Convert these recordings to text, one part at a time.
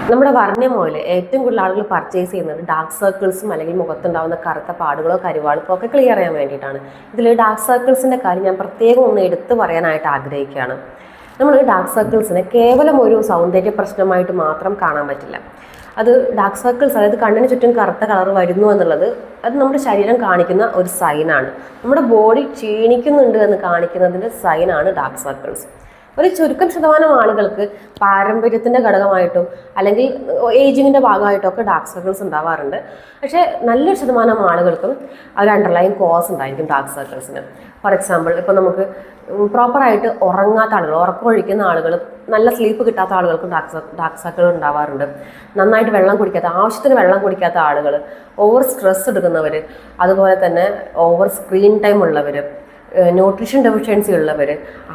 നമ്മുടെ വർണ്ണ്യം ഓയിൽ ഏറ്റവും കൂടുതൽ ആളുകൾ പർച്ചേസ് ചെയ്യുന്നത് ഡാർക്ക് സർക്കിൾസും അല്ലെങ്കിൽ മുഖത്തുണ്ടാകുന്ന കറുത്ത പാടുകളോ കരിവാളിപ്പോ ഒക്കെ ക്ലിയർ ചെയ്യാൻ വേണ്ടിയിട്ടാണ്. ഇതിൽ ഡാർക്ക് സർക്കിൾസിൻ്റെ കാര്യം ഞാൻ പ്രത്യേകം ഒന്ന് എടുത്തു പറയാനായിട്ട് ആഗ്രഹിക്കുകയാണ്. നമ്മൾ ഡാർക്ക് സർക്കിൾസിനെ കേവലം ഒരു സൗന്ദര്യ പ്രശ്നമായിട്ട് മാത്രം കാണാൻ പറ്റില്ല. അത് ഡാർക്ക് സർക്കിൾസ്, അതായത് കണ്ണിന് ചുറ്റും കറുത്ത കളർ വരുന്നു എന്നുള്ളത് അത് നമ്മുടെ ശരീരം കാണിക്കുന്ന ഒരു സൈനാണ്. നമ്മുടെ ബോഡി ക്ഷീണിക്കുന്നുണ്ട് എന്ന് കാണിക്കുന്നതിൻ്റെ സൈനാണ് ഡാർക്ക് സർക്കിൾസ്. ഒരു ചുരുക്കം ശതമാനം ആളുകൾക്ക് പാരമ്പര്യത്തിൻ്റെ ഘടകമായിട്ടും അല്ലെങ്കിൽ ഏജിങ്ങിൻ്റെ ഭാഗമായിട്ടും ഒക്കെ ഡാർക്ക് സർക്കിൾസ് ഉണ്ടാവാറുണ്ട്. പക്ഷേ നല്ലൊരു ശതമാനം ആളുകൾക്കും ഒരു അണ്ടർലൈൻ കോസ് ഉണ്ടായിരിക്കും ഡാർക്ക് സർക്കിൾസിന്. ഫോർ എക്സാമ്പിൾ, ഇപ്പോൾ നമുക്ക് പ്രോപ്പറായിട്ട് ഉറങ്ങാത്ത ആളുകൾ, ഉറക്കമൊഴിക്കുന്ന ആളുകൾ, നല്ല സ്ലീപ്പ് കിട്ടാത്ത ആളുകൾക്കും ഡാർക്ക് സർക്കിൾ ഉണ്ടാവാറുണ്ട്. നന്നായിട്ട് വെള്ളം കുടിക്കാത്ത, ആവശ്യത്തിന് വെള്ളം കുടിക്കാത്ത ആളുകൾ, ഓവർ സ്ട്രെസ് എടുക്കുന്നവർ, അതുപോലെ തന്നെ ഓവർ സ്ക്രീൻ ടൈം ഉള്ളവർ, ന്യൂട്രീഷൻ ഡെഫിഷ്യൻസി ഉള്ളവർ,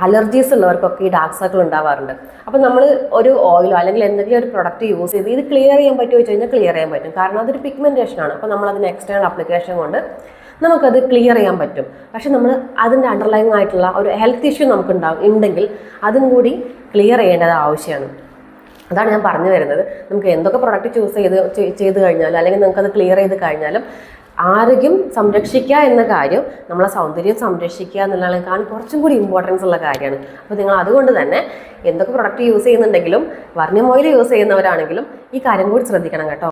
അലർജീസ് ഉള്ളവർക്കൊക്കെ ഈ ഡാർക്ക് സർക്കിൾ ഉണ്ടാവാറുണ്ട്. അപ്പോൾ നമ്മൾ ഒരു ഓയിലോ അല്ലെങ്കിൽ എന്തെങ്കിലും ഒരു പ്രൊഡക്റ്റ് യൂസ് ചെയ്ത് ഇത് ക്ലിയർ ചെയ്യാൻ പറ്റുമോ ചോദിച്ചു കഴിഞ്ഞാൽ ക്ലിയർ ചെയ്യാൻ പറ്റും. കാരണം അതൊരു പിഗ്മെൻറ്റേഷനാണ്. അപ്പോൾ നമ്മളതിന് എക്സ്റ്റേണൽ ആപ്ലിക്കേഷൻ കൊണ്ട് നമുക്കത് ക്ലിയർ ചെയ്യാൻ പറ്റും. പക്ഷെ നമ്മൾ അതിൻ്റെ അണ്ടർലൈൻ ആയിട്ടുള്ള ഒരു ഹെൽത്ത് ഇഷ്യൂ ഉണ്ടെങ്കിൽ അതും കൂടി ക്ലിയർ ചെയ്യേണ്ടത് ആവശ്യമാണ്. അതാണ് ഞാൻ പറഞ്ഞു വരുന്നത്. നമുക്ക് എന്തൊക്കെ പ്രൊഡക്റ്റ് ചൂസ് ചെയ്ത് കഴിഞ്ഞാലും അല്ലെങ്കിൽ നമുക്കത് ക്ലിയർ ചെയ്ത് കഴിഞ്ഞാലും ആരോഗ്യം സംരക്ഷിക്കുക എന്ന കാര്യം നമ്മളെ സൗന്ദര്യം സംരക്ഷിക്കുക എന്നുള്ളതിനേക്കാൾ കുറച്ചും കൂടി ഇമ്പോർട്ടൻസ് ഉള്ള കാര്യമാണ്. അപ്പോൾ നിങ്ങൾ അതുകൊണ്ട് തന്നെ എന്തൊക്കെ പ്രൊഡക്റ്റ് യൂസ് ചെയ്യുന്നുണ്ടെങ്കിലും വർണ്ണ്യം ഓയിൽ യൂസ് ചെയ്യുന്നവരാണെങ്കിലും ഈ കാര്യം കൂടി ശ്രദ്ധിക്കണം കേട്ടോ.